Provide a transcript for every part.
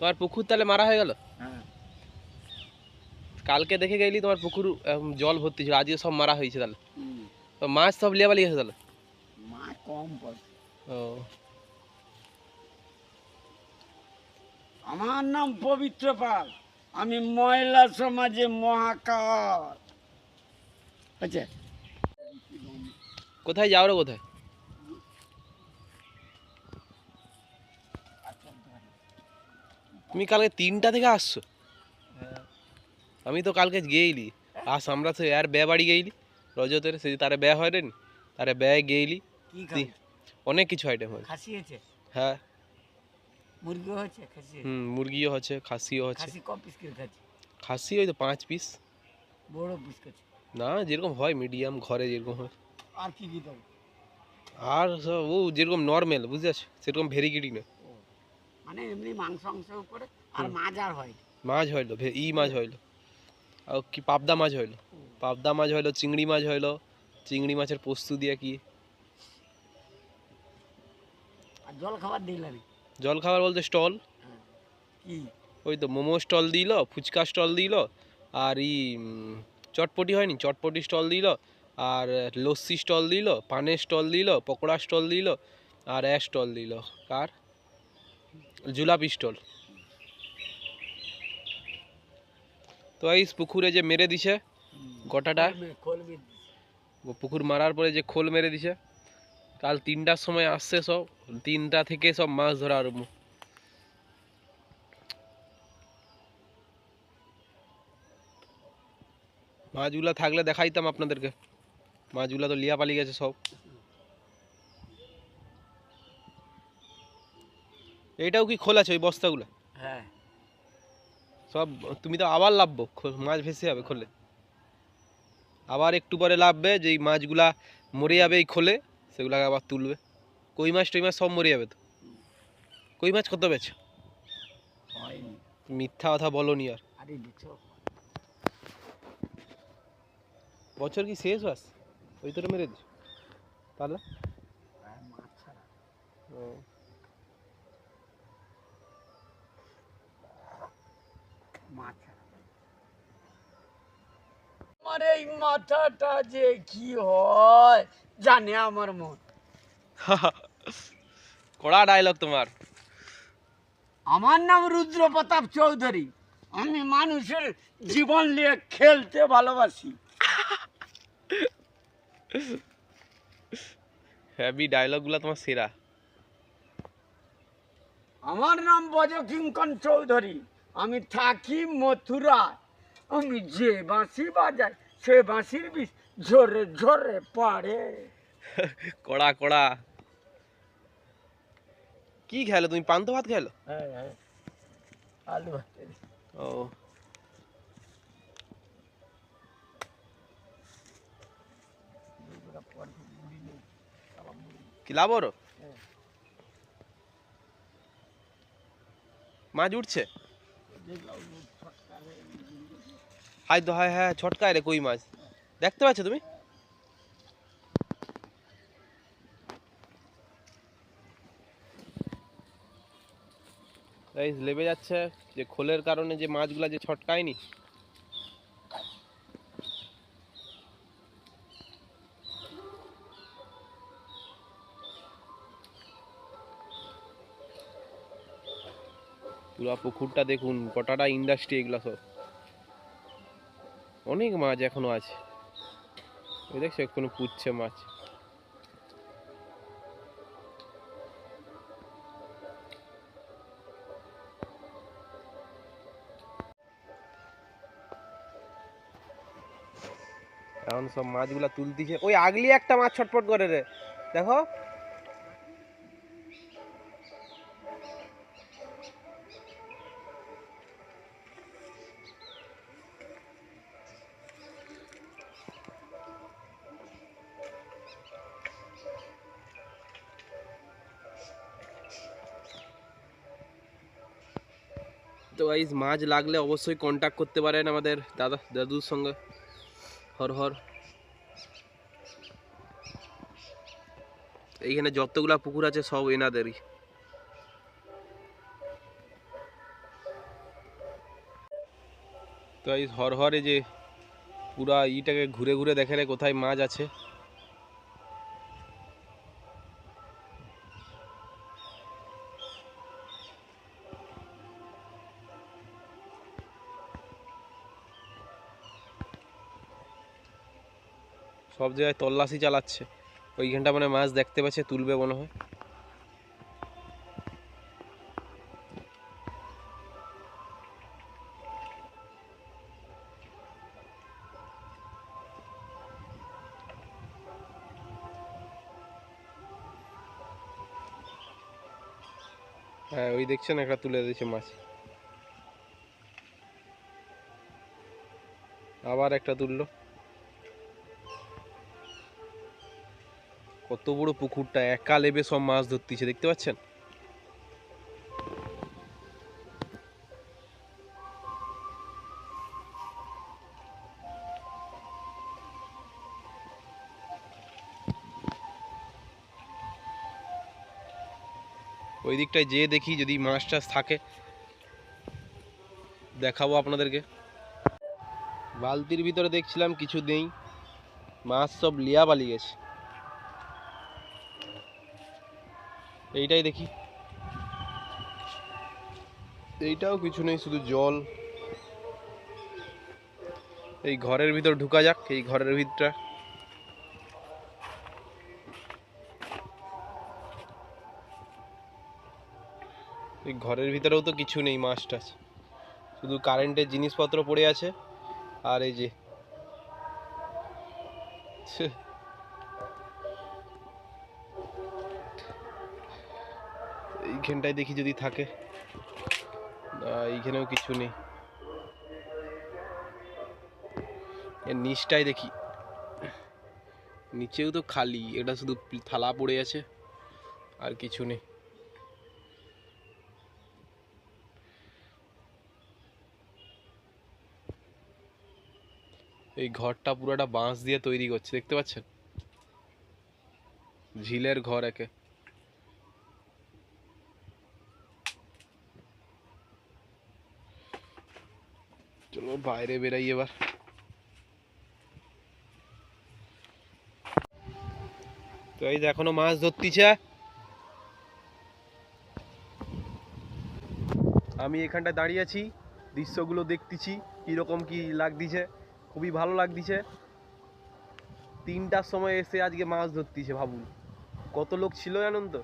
তোমার পুকুর তাহলে মারা হয়ে গেল? হ্যাঁ। কালকে দেখে গেলি তোমার পুকুর জল ভর্তি ছিল, আজকে সব মারা হয়েছে তাহলে। হুম। তো মাছ সব লিয়াবালি গেছে তাহলে? মাছ কম পড়ে। ও, আমার নাম পবিত্র পাল, আমি মহিলা সমাজে মহাকাল। আচ্ছা, কোথায় যাও রে কোথায়? তুমি কালকে 3টা থেকে আসছো? আমি তো কালকে গেইলি আমরা তো আর বে বাড়ি গেইলি রজতের, সেই তারে বে হয় রে, তারে বে গেইলি। কি খাবে? অনেক কিছু আইটেম হয়। খাসি আছে, হ্যাঁ, মুরগিও আছে, খাসি আছে। মুরগিও হচ্ছে, খাসিও হচ্ছে। খাসি ক পিস করে খাচ্ছি? খাসি ওই তো 5 পিস। বড় পিস খাচ্ছি। না, যেরকম হয় মিডিয়াম ঘরে যেরকম হয়। আর কি কি দেবো? আর সব ও যেরকম নর্মাল, বুঝতে পারছো, সেরকম ভেরিগেটি না। মানে এমনি মাংস করে আর মাছ আর হয়। মাছ হইলো, মাছ হইলো, আর কি পাবদা মাছ হইলো, পাবদা মাছ হইলো, চিংড়ি মাছ হইলো, চিংড়ি মাছের পোস্ত দিয়ে কি। আর জল খাবার দিলাম। জল খাবার বলতে স্টল, কি? ওই তো মোমো স্টল দিল, ফুচকা স্টল দিল, আর চটপটি হয়নি, চটপটি স্টল দিল, আর লস্যি স্টল দিল, পানের স্টল দিল, পকোড়া স্টল দিল, আর স্টল দিল কার, জুলাপি স্টল। তো এই পুকুরে যে মেরে দিছে গোটাটা, পুকুর মারার পরে যে খোল মেরে দিছে, কাল 3টার সময় আসছে সব, 3টা থেকে সব মাছ ধরা আরম্ভ। মাছগুলা থাকলে দেখাইতাম আপনাদেরকে, মাছগুলা তো লিয়া পালিয়ে গেছে সব। এইটাও কি খোল আছে ওই বস্তাগুলা? হ্যাঁ। সব তুমি তো আবার লাভবো, মাছ ভেসে যাবে খোলে, আবার একটু পরে লাভবে, যেই মাছগুলা মরে যাবে এই খোলে সেগুলাকে আবার তুলবে। কই মাছ টই মাছ সব মরে যাবে তো। কই মাছ কত বেছে? মিথ্যা কথা বলনি আর। বছর কি শেষ বাস ওই তোরে মেরে দিস তাহলে? আমার এই মাথাটা যে কি হয় জানে আমার মন। কড়া ডায়লগ তোমার। আমার নাম রুদ্র প্রতাপ চৌধুরী, আমি মানুষের জীবন নিয়ে খেলতে ভালোবাসি। হ্যাভি ডায়লগগুলো তোমার সেরা। আমার নাম বজকিঙ্কন চৌধুরী, আমি থাকি মথুরা, আমি যে বাঁশি বাজাই সে বাঁশির বিষ ঝরে ঝরে পড়ে। কড়া কড়া। কি খেলো তুমি, পান্তা ভাত খেলো? হ্যাঁ হ্যাঁ, আলু ভাত। ও, কি লাভ ওর? মাছ উঠছে? হাই তো, হ্যাঁ হ্যাঁ, ছটকায় রে কই মাছ, দেখতে পাচ্ছ তুমি? এই লেবে যাচ্ছে যে খোলের কারণে, যে মাছগুলা যে ছটকায়নি। পুরো পুকুরটা দেখুন, কটাটা ইন্ডাস্ট্রি, এগুলা সব অনেক মাছ এখনো আছে। ওই দেখছো এখনো পুচ্ছে মাছ। এখন সব মাছগুলা তুলতিছে, ওই আগলি একটা মাছ ছটপট করে রে, দেখো। তো গাইস, মাছ লাগলে অবশ্যই কন্ট্যাক্ট করতে পারেন আমাদের দাদুর সঙ্গে। হর হর। এইখানে যতগুলা পুকুর আছে সব এনাদেরই। তো এই হরহরে যে পুরা ইটাকে ঘুরে ঘুরে দেখে রে কোথায় মাছ আছে। সব জায়গায় তল্লাশি চালাচ্ছে, ওইখানটা মানে মাছ দেখতে পাচ্ছে, তুলবে মনে হয়। হ্যাঁ ওই দেখছেন একটা তুলে দিয়েছে মাছ, আবার একটা তুললো। কত বড় পুকুরটা, একা লেবে সব মাছ ধরতেছে, দেখতে পাচ্ছেন। ওই দিকটায় যেয়ে দেখি যদি মাছ টাছ থাকে, দেখাবো আপনাদেরকে। বালতির ভিতরে দেখছিলাম কিছু নেই, মাছ সব লিয়া পালিয়ে গেছে। এইটাই দেখি, এইটাও কিছু নেই, শুধু জল। এই ঘরের ভিতর ঢুকা যাক, এই ঘরের ভিতরটা। এই ঘরের ভিতরেও তো কিছু নেই মাছ টাছ, শুধু কারেন্টের জিনিসপত্র পড়ে আছে। আর এই যে এইখানটায় দেখি যদি থাকে, না এইখানেও কিছু নেই। এর নিচটাই দেখি, নিচেও তো খালি, এটা শুধু থালা পড়ে আছে, আর কিছু নেই। এই ঘরটা পুরোটা বাঁশ দিয়ে তৈরি করছে, দেখতে পাচ্ছেন, ঝিলের ঘর একে। চলো বাইরে বেরাই এবার। তো এই যে এখনো মাছ ধরতিছে, আমি এখানটা দাঁড়িয়ে আছি, দৃশ্যগুলো দেখতেছি কিরকম কি লাগতিছে, খুবই ভালো লাগতিছে। 3টার সময় এসে আজকে মাছ ধরতিছে, ভাবুন কত লোক ছিল জানেন তো,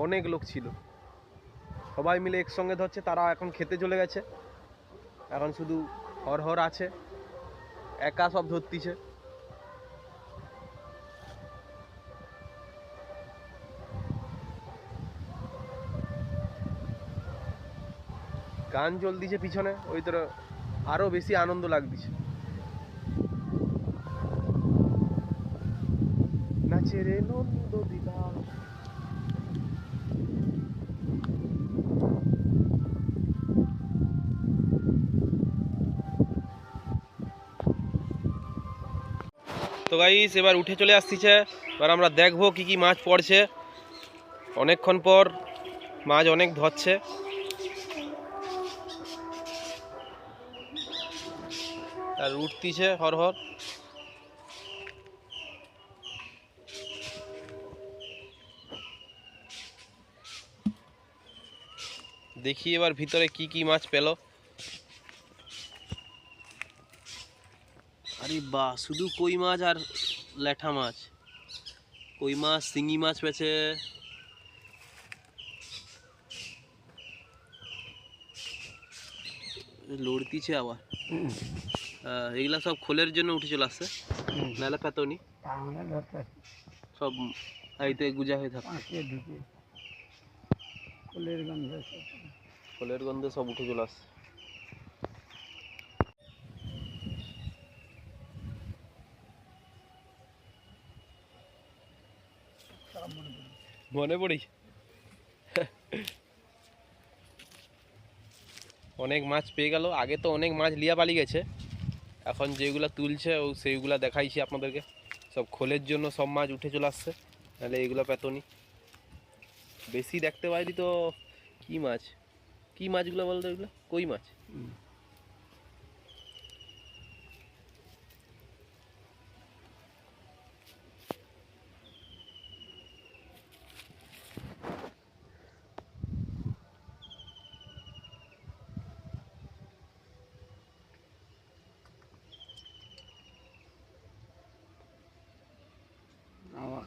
অনেক লোক ছিল, সবাই মিলে একসঙ্গে ধরছে। তারা এখন খেতে চলে গেছে, এখন শুধু হর আছে, একা সব ধরতিছে। গান চলতিছে পিছনে, ওই তোর আরো বেশি আনন্দ লাগতিছে। নাচে রে নন্দ দিলা। তো গাইস এবার উঠে চলে আসতিছে, এবার আমরা দেখবো কি কি মাছ পড়ছে। অনেকক্ষণ পর মাছ অনেক ধরছে। আর উঠতিছে হর। দেখি এবার ভিতরে কি কি মাছ পেল। আরে বাহ, শুধু কই মাছ আর ল্যাঠা মাছ। কই মাছ, শিঙি মাছ পেয়েছে, লড়তিছে আবার। এগুলা সব খোলের জন্য উঠে চলে আসছে, নাহলে পেতনি সব আইতে গুজা হয়ে থাকে। খোলের গন্ধে সব উঠে চলে আসছে। মনে পড়ি অনেক মাছ পেয়ে গেল। আগে তো অনেক মাছ লিয়া পালি গেছে, এখন যেগুলা তুলছে ও সেইগুলা দেখাইছি আপনাদেরকে। সব খোলের জন্য সব মাছ উঠে চলে আসছে, নাহলে এগুলো পেতনি। বেশি দেখতে পাইলি তো কি মাছ, কি মাছগুলো বলতো, এগুলো কই মাছ।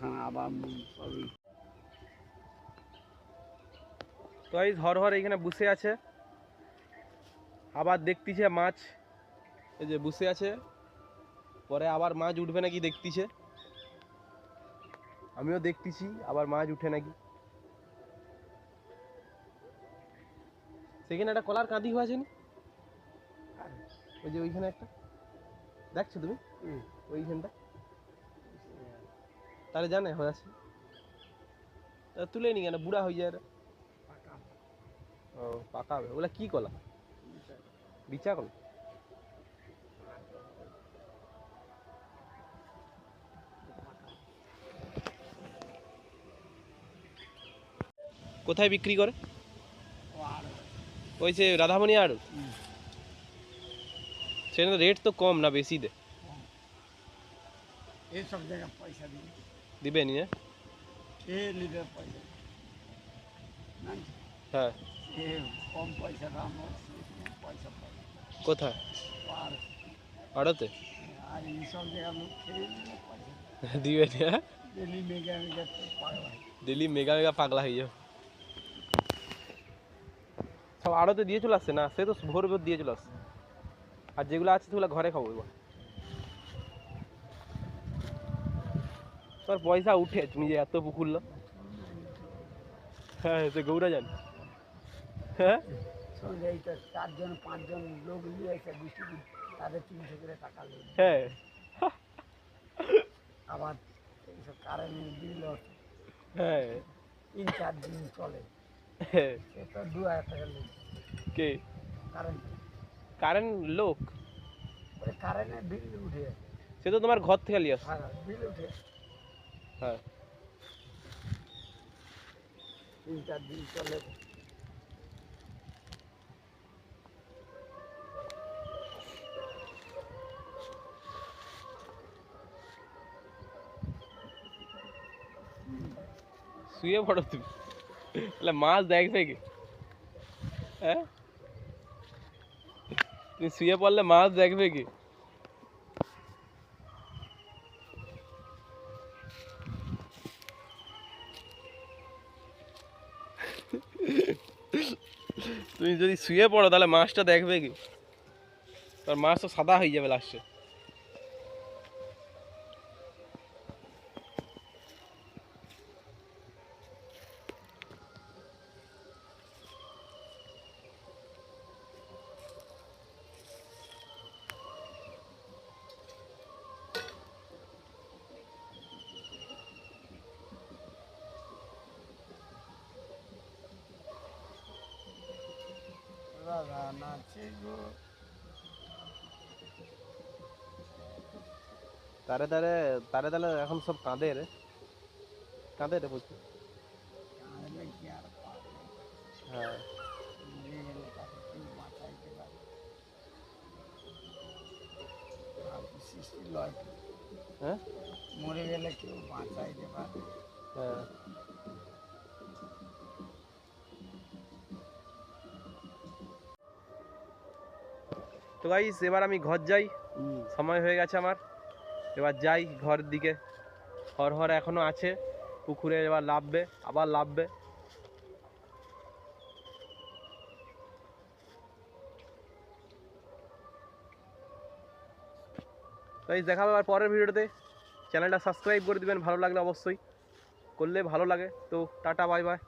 হ্যাঁ আবার সবই তো এই হর হর এখানে বসে আছে, আবার দেখতিছে মাছ, এই যে বসে আছে, পরে আবার মাছ উঠবে নাকি দেখতিছে, আমিও দেখতেছি আবার মাছ উঠে নাকি। সেখানে একটা কলার কাঁদি হয়ে আছে নি, ওই যে ওইখানে একটা দেখছো তুমি ওইখানটা, তাহলে জানে হয়ে আছে, তুলে নি কেন, বুড়া হয়ে যায় রে। ও পাকা হবে, ওগুলা কি কলা, বিচা কলা? কোথায় বিক্রি করে? ওই যে রাধামণি আর সেখানে রেট তো কম না বেশি দে, এইসব জায়গায় পয়সা দিবে দিবে নি? কে নিবে পয়সা হ্যাঁ এ কম পয়সা দাম পয়সা পাবে কোথায়? আর আড়তে আর এইসব জায়গা লোক খেয়ে নিবে পয়সা দিবে নি? হ্যাঁ ডেলি মেগা মেগা পাগলা ডেলি মেগা মেগা পাগলা হয়ে যাও, সব আড়তে দিয়ে চলে আসছে না, সে তো ভোর ভোর দিয়ে চলে আসছে, আর যেগুলো আছে সেগুলো ঘরে খাবো এবার। তোর পয়সা উঠে তুমি যে এত পুকুরলো, হ্যাঁ সে গৌরা জান। হ্যাঁ সঙ্গে এইটা 4-5 লোক নিয়ে এসে বৃষ্টি তাদের 300 করে টাকা নেবে হ্যাঁ আবার এইসব কারেন্টের বিল হ্যাঁ 3-4 দিন চলে হ্যাঁ। সে তো 2000 টাকা নেবে কে কারেন্ট কারেন্ট লোক? ওই কারেন্টের বিল উঠে সে তো তোমার ঘর থেকে নিয়ে আসছে। হ্যাঁ বিল উঠে হ্যাঁ 3-4 দিন চলে শুয়ে পড়ো তুমি, তাহলে মাছ দেখবে কি? হ্যাঁ তুমি শুয়ে পড়লে মাছ দেখবে কি? তুমি যদি শুয়ে পড়ো তাহলে মাছটা দেখবে কি? আর মাছ তো সাদা হয়ে যাবে লাস্টে। রাধা নাচে গো তারে তারে তারে তাহলে এখন সব কাঁদে রে, কাঁদে রে প্রচুর। কাঁদলে কি আর পাবে হ্যাঁ মরে গেলে তাকে কেউ বাঁচাইতে পারে আর সৃষ্টি লয় হ্যাঁ মরে গেলে কেউ বাঁচাইতে পারে হ্যাঁ। তো গাইস এবার আমি ঘর যাই, সময় হয়ে গেছে আমার, এবার যাই ঘরের দিকে। হর হর এখনো আছে পুকুরে, এবার লাভবে, আবার লাভবে। গাইস দেখা হবে আবার পরের ভিডিওতে, চ্যানেলটা সাবস্ক্রাইব করে দিবেন, ভালো লাগলে অবশ্যই করলে ভালো লাগে। তো টাটা বাই বাই।